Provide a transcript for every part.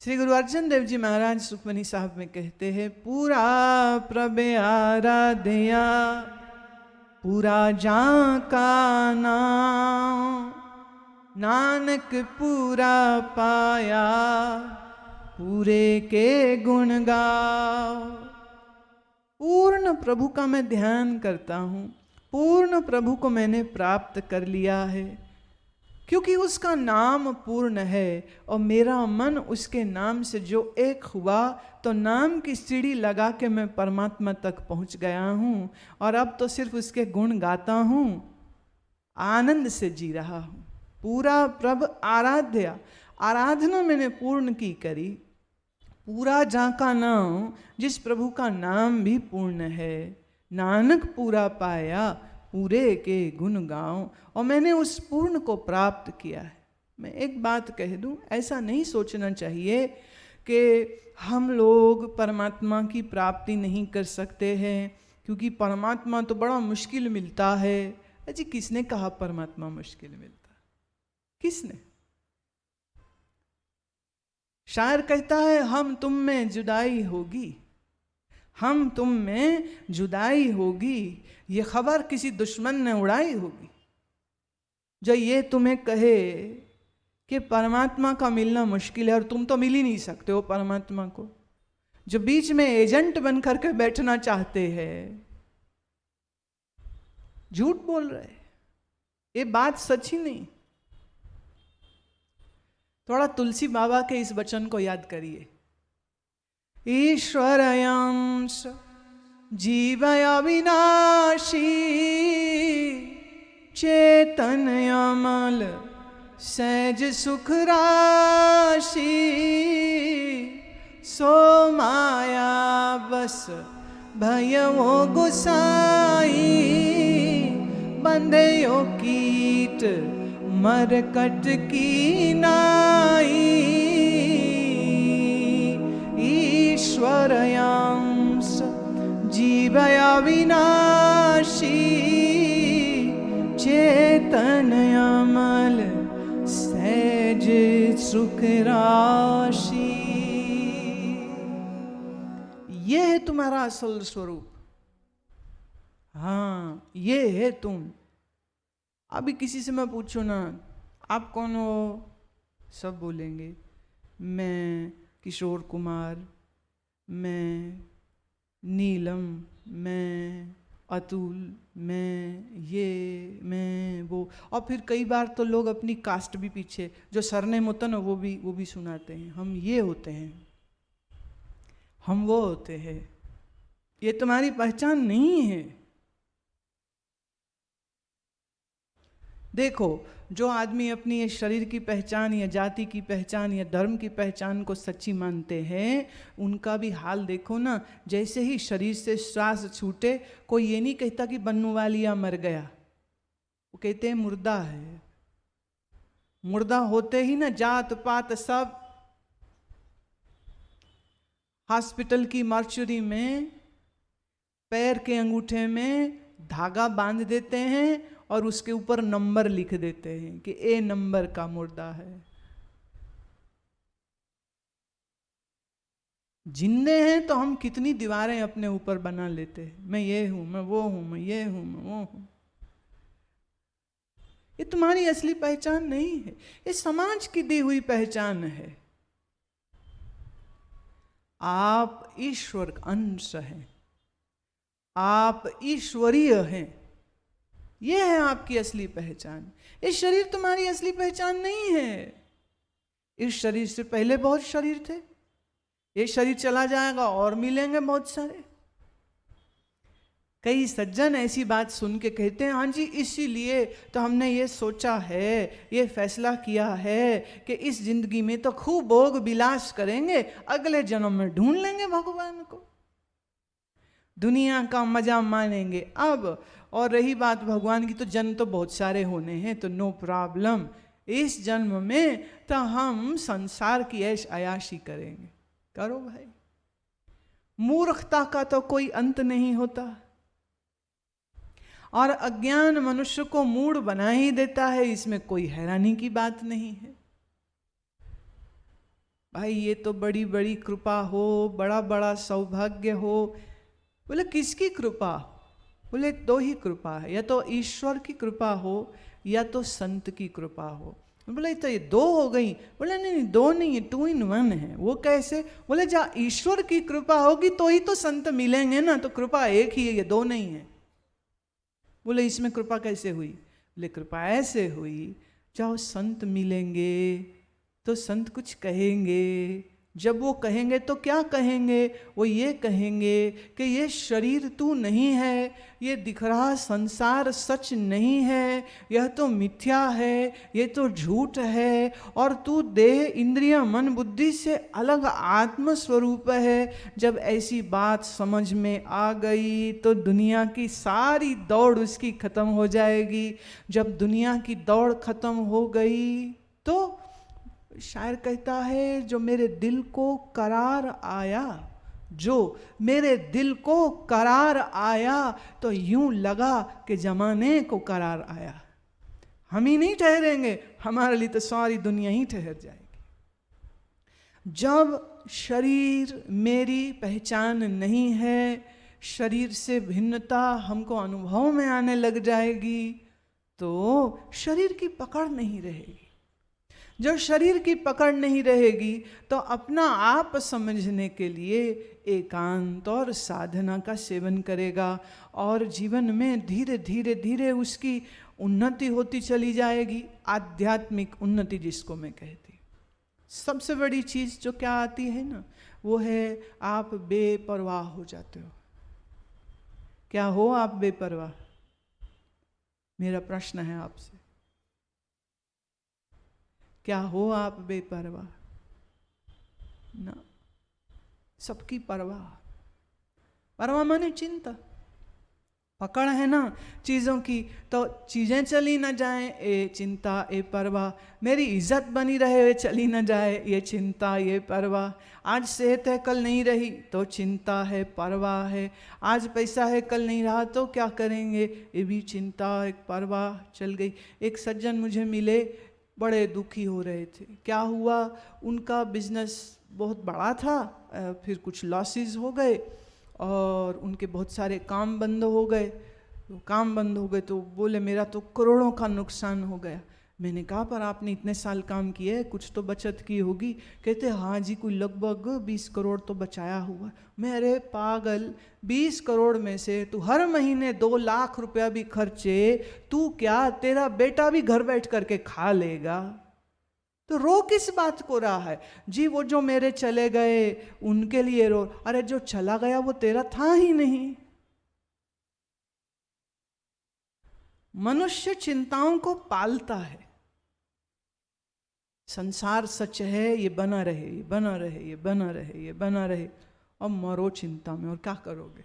श्री गुरु अर्जन देव जी महाराज सुखमनी साहब में कहते हैं, पूरा प्रभे आराध्या पूरा जाका नाम, नानक पूरा पाया पूरे के गुण गाओ। पूर्ण प्रभु का मैं ध्यान करता हूँ, पूर्ण प्रभु को मैंने प्राप्त कर लिया है, क्योंकि उसका नाम पूर्ण है और मेरा मन उसके नाम से जो एक हुआ तो नाम की सीढ़ी लगा के मैं परमात्मा तक पहुंच गया हूँ। और अब तो सिर्फ उसके गुण गाता हूँ, आनंद से जी रहा हूँ। पूरा प्रभ आराध्या, आराधना मैंने पूर्ण की करी। पूरा जाका नाम, जिस प्रभु का नाम भी पूर्ण है। नानक पूरा पाया पूरे के गुण गाऊं, और मैंने उस पूर्ण को प्राप्त किया है। मैं एक बात कह दूं, ऐसा नहीं सोचना चाहिए कि हम लोग परमात्मा की प्राप्ति नहीं कर सकते हैं, क्योंकि परमात्मा तो बड़ा मुश्किल मिलता है। अजी किसने कहा परमात्मा मुश्किल मिलता? किसने? शायर कहता है, हम तुम में जुदाई होगी, हम तुम में जुदाई होगी, ये खबर किसी दुश्मन ने उड़ाई होगी। जो ये तुम्हें कहे कि परमात्मा का मिलना मुश्किल है और तुम तो मिल ही नहीं सकते हो परमात्मा को, जो बीच में एजेंट बन करके बैठना चाहते हैं, झूठ बोल रहे। ये बात सच ही नहीं। थोड़ा तुलसी बाबा के इस वचन को याद करिए, ईश्वरयांश जीवय अविनाशी चेतन अमल सहज सुख राशि, सो माया बस भयो गुसाई, बंधयो कीट मरकट की नाई, ईश्वर अंश जीवय अविनाशी चेतन अमल सहज सुख राशि। ये है तुम्हारा असल स्वरूप। हाँ, ये है तुम। अभी किसी से मैं पूछूं ना, आप कौन हो? सब बोलेंगे मैं किशोर कुमार, मैं नीलम, मैं अतुल, मैं ये, मैं वो। और फिर कई बार तो लोग अपनी कास्ट भी पीछे, जो सरनेम होता ना वो भी सुनाते हैं। हम ये होते हैं, हम वो होते हैं। ये तुम्हारी पहचान नहीं है। देखो, जो आदमी अपनी ये शरीर की पहचान या जाति की पहचान या धर्म की पहचान को सच्ची मानते हैं, उनका भी हाल देखो ना। जैसे ही शरीर से श्वास छूटे, कोई ये नहीं कहता कि बन्नू वालिया मर गया, वो कहते हैं मुर्दा है। मुर्दा होते ही ना जात पात सब हॉस्पिटल की मॉर्चुरी में पैर के अंगूठे में धागा बांध देते हैं और उसके ऊपर नंबर लिख देते हैं कि ए नंबर का मुर्दा है। जिंदे हैं तो हम कितनी दीवारें अपने ऊपर बना लेते हैं, मैं ये हूं, मैं वो हूं, मैं ये हूं, मैं वो हूं। ये तुम्हारी असली पहचान नहीं है, ये समाज की दी हुई पहचान है। आप ईश्वर का अंश हैं, आप ईश्वरीय हैं। यह है आपकी असली पहचान। इस शरीर तुम्हारी असली पहचान नहीं है। इस शरीर से पहले बहुत शरीर थे, ये शरीर चला जाएगा और मिलेंगे बहुत सारे। कई सज्जन ऐसी बात सुन के कहते हैं, हाँ जी इसीलिए तो हमने ये सोचा है, ये फैसला किया है कि इस जिंदगी में तो खूब भोग विलास करेंगे, अगले जन्म में ढूंढ लेंगे भगवान को, दुनिया का मजा मानेंगे अब। और रही बात भगवान की, तो जन्म तो बहुत सारे होने हैं, तो नो प्रॉब्लम, इस जन्म में तो हम संसार की ऐश आयाशी करेंगे। करो भाई, मूर्खता का तो कोई अंत नहीं होता, और अज्ञान मनुष्य को मूढ़ बना ही देता है, इसमें कोई हैरानी की बात नहीं है। भाई ये तो बड़ी बड़ी कृपा हो, बड़ा बड़ा सौभाग्य हो। बोले किसकी कृपा? बोले दो ही कृपा है, या तो ईश्वर की कृपा हो या तो संत की कृपा हो। बोले तो ये दो हो गई। बोले नहीं, दो नहीं है, 2 in 1 है। वो कैसे? बोले जहाँ ईश्वर की कृपा होगी तो ही तो संत मिलेंगे ना, तो कृपा एक ही है, ये दो नहीं है। बोले इसमें कृपा कैसे हुई? बोले कृपा ऐसे हुई, जब संत मिलेंगे तो संत कुछ कहेंगे। जब वो कहेंगे तो क्या कहेंगे? वो ये कहेंगे कि ये शरीर तू नहीं है, ये दिख रहा संसार सच नहीं है, यह तो मिथ्या है, ये तो झूठ है, और तू देह इंद्रिय मन बुद्धि से अलग आत्म स्वरूप है। जब ऐसी बात समझ में आ गई तो दुनिया की सारी दौड़ उसकी खत्म हो जाएगी। जब दुनिया की दौड़ खत्म हो गई तो शायर कहता है, जो मेरे दिल को करार आया, जो मेरे दिल को करार आया, तो यूं लगा कि जमाने को करार आया। हम ही नहीं ठहरेंगे, हमारे लिए तो सारी दुनिया ही ठहर जाएगी। जब शरीर मेरी पहचान नहीं है, शरीर से भिन्नता हमको अनुभव में आने लग जाएगी, तो शरीर की पकड़ नहीं रहेगी। जब शरीर की पकड़ नहीं रहेगी तो अपना आप समझने के लिए एकांत और साधना का सेवन करेगा, और जीवन में धीरे धीरे धीरे उसकी उन्नति होती चली जाएगी। आध्यात्मिक उन्नति जिसको मैं कहती, सबसे बड़ी चीज़ जो क्या आती है ना, वो है आप बेपरवाह हो जाते हो। क्या हो आप बेपरवाह? मेरा प्रश्न है आपसे, क्या हो आप बेपरवाह? ना, सबकी परवाह। परवाह माने चिंता, पकड़ है ना चीज़ों की, तो चीज़ें चली ना जाएं, ये चिंता, ये परवाह। मेरी इज्जत बनी रहे, ये चली ना जाए, ये चिंता, ये परवाह। आज सेहत है, कल नहीं रही तो चिंता है, परवाह है। आज पैसा है, कल नहीं रहा तो क्या करेंगे, ये भी चिंता, एक परवाह चल गई। एक सज्जन मुझे मिले, बड़े दुखी हो रहे थे। क्या हुआ? उनका बिजनेस बहुत बड़ा था, फिर कुछ लॉसेस हो गए और उनके बहुत सारे काम बंद हो गए। तो काम बंद हो गए तो बोले मेरा तो करोड़ों का नुकसान हो गया। मैंने कहा पर आपने इतने साल काम किए, कुछ तो बचत की होगी। कहते हाँ जी, कोई लगभग 20 करोड़ तो बचाया हुआ। मैं अरे पागल, 20 करोड़ में से तू हर महीने 2 लाख रुपया भी खर्चे, तू क्या, तेरा बेटा भी घर बैठ करके खा लेगा, तो रो किस बात को रहा है? जी वो जो मेरे चले गए उनके लिए रो। अरे जो चला गया वो तेरा था ही नहीं। मनुष्य चिंताओं को पालता है। संसार सच है, ये बना रहे, ये बना रहे, ये बना रहे, ये बना रहे, और मरो चिंता में, और क्या करोगे?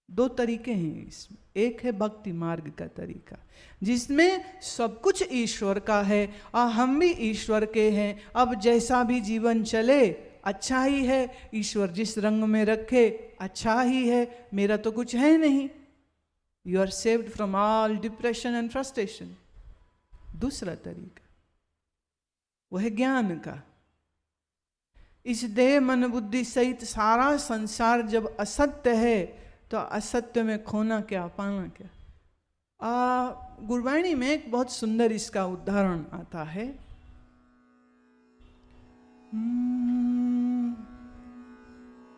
2 तरीके हैं इसमें। एक है भक्ति मार्ग का तरीका, जिसमें सब कुछ ईश्वर का है और हम भी ईश्वर के हैं। अब जैसा भी जीवन चले अच्छा ही है, ईश्वर जिस रंग में रखे अच्छा ही है, मेरा तो कुछ है नहीं। You are saved from all depression and frustration. दूसरा तरीका वह है ज्ञान का। इस देह मन बुद्धि सहित सारा संसार जब असत्य है तो असत्य में खोना क्या, पाना क्या। गुरबाणी में एक बहुत सुंदर इसका उदाहरण आता है।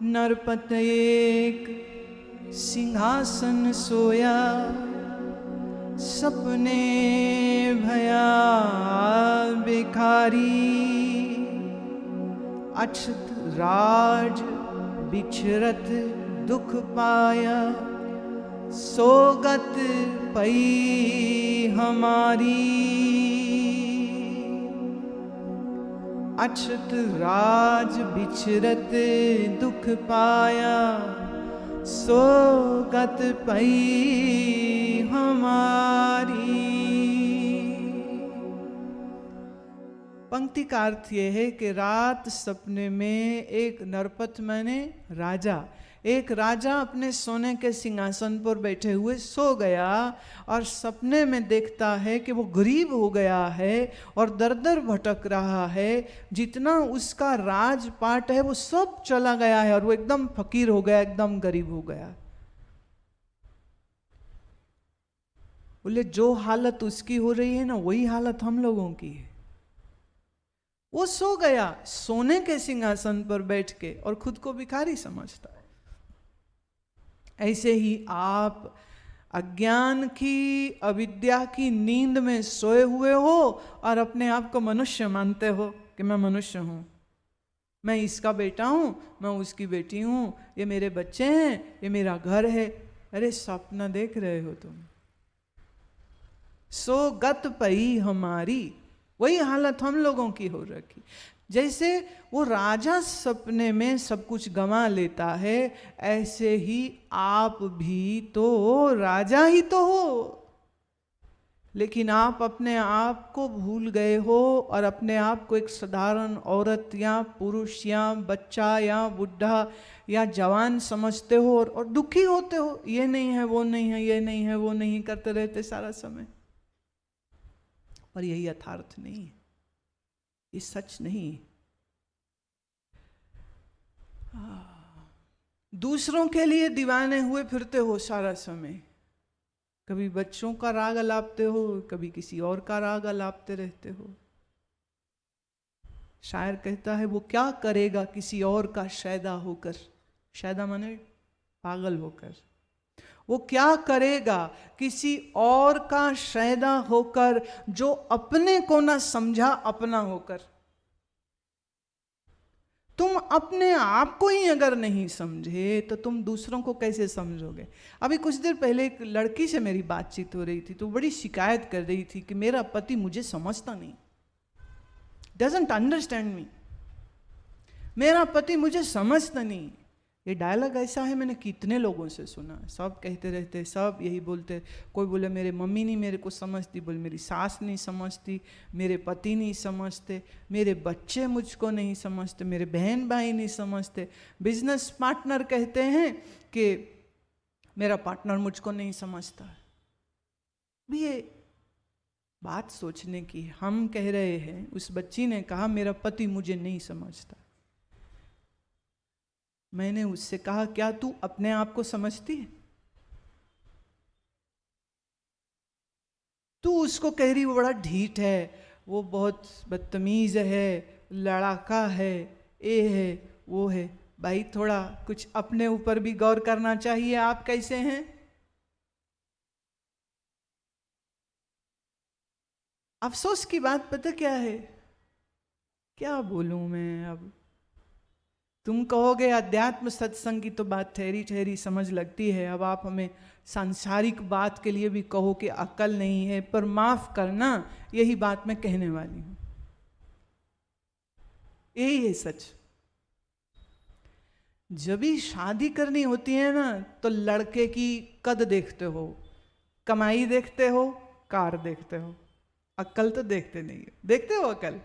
नरपत एक सिंहासन सोया, सपने भया भिखारी, अक्षत राज बिछरत दुख पाया, सोगत पई हमारी। अक्षत राज बिछरत दुख पाया, सोगत पई हमारी। पंक्ति का अर्थ यह है कि रात सपने में एक नरपत माने राजा, एक राजा अपने सोने के सिंहासन पर बैठे हुए सो गया और सपने में देखता है कि वो गरीब हो गया है और दर दर भटक रहा है, जितना उसका राजपाट है वो सब चला गया है और वो एकदम फकीर हो गया, एकदम गरीब हो गया। बोले जो हालत उसकी हो रही है ना, वही हालत हम लोगों की है। वो सो गया सोने के सिंहासन पर बैठ के और खुद को भिखारी समझता है। ऐसे ही आप अज्ञान की, अविद्या की नींद में सोए हुए हो और अपने आप को मनुष्य मानते हो कि मैं मनुष्य हूं, मैं इसका बेटा हूं, मैं उसकी बेटी हूं, ये मेरे बच्चे हैं, ये मेरा घर है। अरे सपना देख रहे हो तुम। सो गत पई हमारी, वही हालत हम लोगों की हो रखी। जैसे वो राजा सपने में सब कुछ गंवा लेता है, ऐसे ही आप भी तो राजा ही तो हो, लेकिन आप अपने आप को भूल गए हो और अपने आप को एक साधारण औरत या पुरुष या बच्चा या बुढ़ा या जवान समझते हो और दुखी होते हो। ये नहीं है, वो नहीं है, ये नहीं है, वो नहीं, करते रहते सारा समय। पर यही यथार्थ नहीं है, ये सच नहीं। दूसरों के लिए दीवाने हुए फिरते हो सारा समय, कभी बच्चों का राग अलापते हो, कभी किसी और का राग अलापते रहते हो। शायर कहता है वो क्या करेगा किसी और का शैदा होकर, शैदा माने पागल होकर। वो क्या करेगा किसी और का शैदा होकर, जो अपने को ना समझा अपना होकर। तुम अपने आप को ही अगर नहीं समझे तो तुम दूसरों को कैसे समझोगे। अभी कुछ देर पहले एक लड़की से मेरी बातचीत हो रही थी, तो बड़ी शिकायत कर रही थी कि मेरा पति मुझे समझता नहीं, डजंट अंडरस्टैंड मी, मेरा पति मुझे समझता नहीं। ये डायलॉग ऐसा है, मैंने कितने लोगों से सुना, सब कहते रहते, सब यही बोलते। कोई बोले मेरे मम्मी नहीं मेरे को समझती, बोले मेरी सास नहीं समझती, मेरे पति नहीं समझते, मेरे बच्चे मुझको नहीं समझते, मेरे बहन भाई नहीं समझते। बिजनेस पार्टनर कहते हैं कि मेरा पार्टनर मुझको नहीं समझता। भी ये बात सोचने की। हम कह रहे हैं, उस बच्ची ने कहा मेरा पति मुझे नहीं समझता। मैंने उससे कहा क्या तू अपने आप को समझती है? तू उसको कह रही वो बड़ा ढीठ है, वो बहुत बदतमीज है, लड़ाका है, ये है वो है। भाई थोड़ा कुछ अपने ऊपर भी गौर करना चाहिए, आप कैसे हैं? अफसोस की बात पता क्या है, क्या बोलूं मैं अब। तुम कहोगे अध्यात्म सत्संग की तो बात ठहरी ठहरी समझ लगती है, अब आप हमें सांसारिक बात के लिए भी कहो कि अक्ल नहीं है, पर माफ करना, यही बात मैं कहने वाली हूं। यही है सच। जब भी शादी करनी होती है ना, तो लड़के की कद देखते हो, कमाई देखते हो, कार देखते हो, अक्ल तो देखते नहीं हो। देखते हो अक्ल?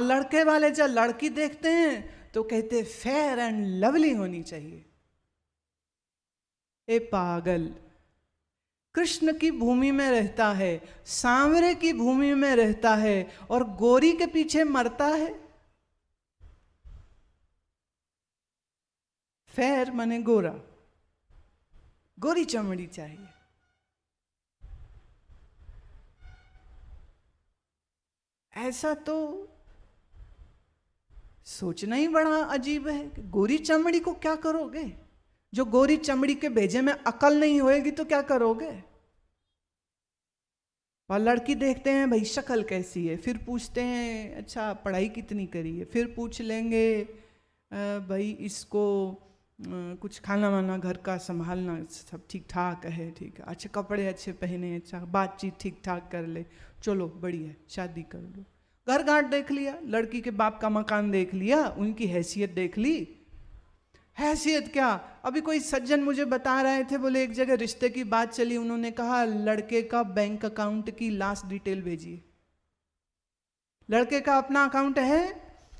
लड़के वाले जब लड़की देखते हैं तो कहते फेयर एंड लवली होनी चाहिए। ए पागल, कृष्ण की भूमि में रहता है, सांवरे की भूमि में रहता है और गोरी के पीछे मरता है। फेयर माने गोरा, गोरी चमड़ी चाहिए। ऐसा तो सोचना ही बड़ा अजीब है कि गोरी चमड़ी को क्या करोगे? जो गोरी चमड़ी के भेजे में अकल नहीं होएगी तो क्या करोगे? और लड़की देखते हैं भाई शक्ल कैसी है, फिर पूछते हैं अच्छा पढ़ाई कितनी करी है, फिर पूछ लेंगे भाई इसको कुछ खाना वाना घर का संभालना सब ठीक ठाक है, ठीक है, अच्छे कपड़े अच्छे पहने, अच्छा बातचीत ठीक ठाक कर ले, चलो बढ़िया शादी कर लो। घर घाट देख लिया, लड़की के बाप का मकान देख लिया, उनकी हैसियत देख ली। हैसियत क्या, अभी कोई सज्जन मुझे बता रहे थे, बोले एक जगह रिश्ते की बात चली, उन्होंने कहा लड़के का बैंक अकाउंट की लास्ट डिटेल भेजिए। लड़के का अपना अकाउंट है,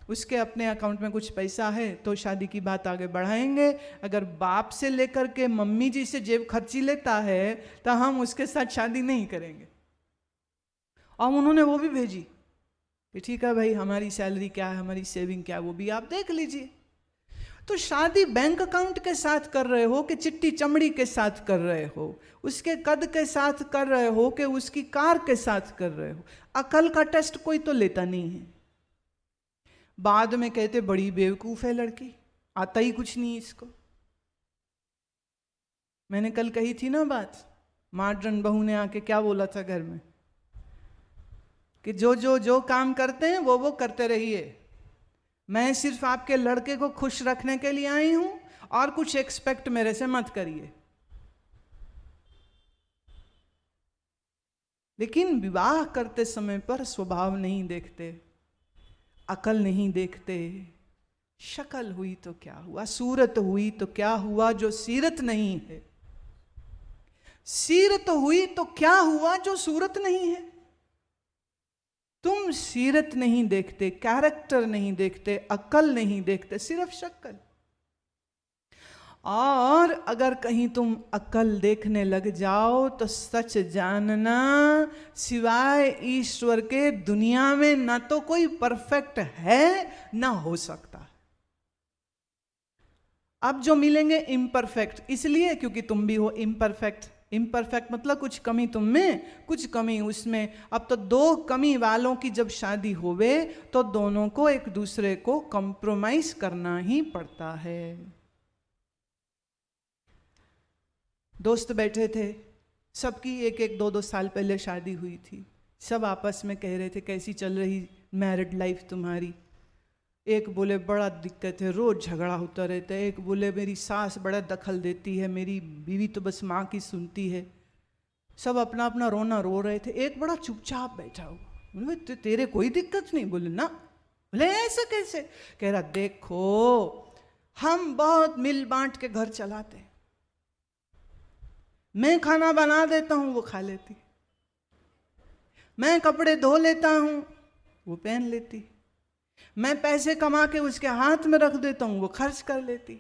उसके अपने अकाउंट में कुछ पैसा है तो शादी की बात आगे बढ़ाएंगे। अगर बाप से लेकर के मम्मी जी से जेब खर्ची लेता है तो हम उसके साथ शादी नहीं करेंगे। और उन्होंने वो भी भेजी कि ठीक है भाई, हमारी सैलरी क्या है, हमारी सेविंग क्या है, वो भी आप देख लीजिए। तो शादी बैंक अकाउंट के साथ कर रहे हो कि चिट्टी चमड़ी के साथ कर रहे हो, उसके कद के साथ कर रहे हो कि उसकी कार के साथ कर रहे हो, अकल का टेस्ट कोई तो लेता नहीं है। बाद में कहते बड़ी बेवकूफ है लड़की, आता ही कुछ नहीं इसको। मैंने कल कही थी ना बात, मॉडर्न बहू ने आके क्या बोला था घर में कि जो जो जो काम करते हैं वो करते रहिए, मैं सिर्फ आपके लड़के को खुश रखने के लिए आई हूं और कुछ एक्सपेक्ट मेरे से मत करिए। लेकिन विवाह करते समय पर स्वभाव नहीं देखते, अकल नहीं देखते। शक्ल हुई तो क्या हुआ, सूरत हुई तो क्या हुआ जो सीरत नहीं है, सीरत हुई तो क्या हुआ जो सूरत नहीं है। तुम सीरत नहीं देखते, कैरेक्टर नहीं देखते, अक्ल नहीं देखते, सिर्फ शक्ल। और अगर कहीं तुम अक्ल देखने लग जाओ तो सच जानना, सिवाय ईश्वर के दुनिया में ना तो कोई परफेक्ट है ना हो सकता। अब जो मिलेंगे इम्परफेक्ट, इसलिए क्योंकि तुम भी हो इम्परफेक्ट। इम्परफेक्ट मतलब कुछ कमी तुम में, कुछ कमी उसमें। अब तो दो कमी वालों की जब शादी होवे तो दोनों को एक दूसरे को कॉम्प्रोमाइज करना ही पड़ता है। दोस्त बैठे थे, सबकी एक एक दो दो साल पहले शादी हुई थी। सब आपस में कह रहे थे कैसी चल रही मैरिड लाइफ तुम्हारी। एक बोले बड़ा दिक्कत है, रोज झगड़ा होता रहता है। एक बोले मेरी सास बड़ा दखल देती है, मेरी बीवी तो बस माँ की सुनती है। सब अपना अपना रोना रो रहे थे। एक बड़ा चुपचाप बैठा हुआ, बोले तेरे कोई दिक्कत नहीं? बोले ना। बोले ऐसा कैसे? कह रहा देखो हम बहुत मिल बांट के घर चलाते, मैं खाना बना देता हूं वो खा लेती, मैं कपड़े धो लेता हूं वो पहन लेती, मैं पैसे कमा के उसके हाथ में रख देता हूं वो खर्च कर लेती,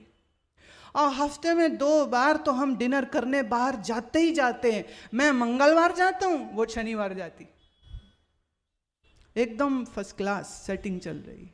और हफ्ते में 2 बार तो हम डिनर करने बाहर जाते ही जाते हैं। मैं मंगलवार जाता हूं वो शनिवार जाती। एकदम फर्स्ट क्लास सेटिंग चल रही।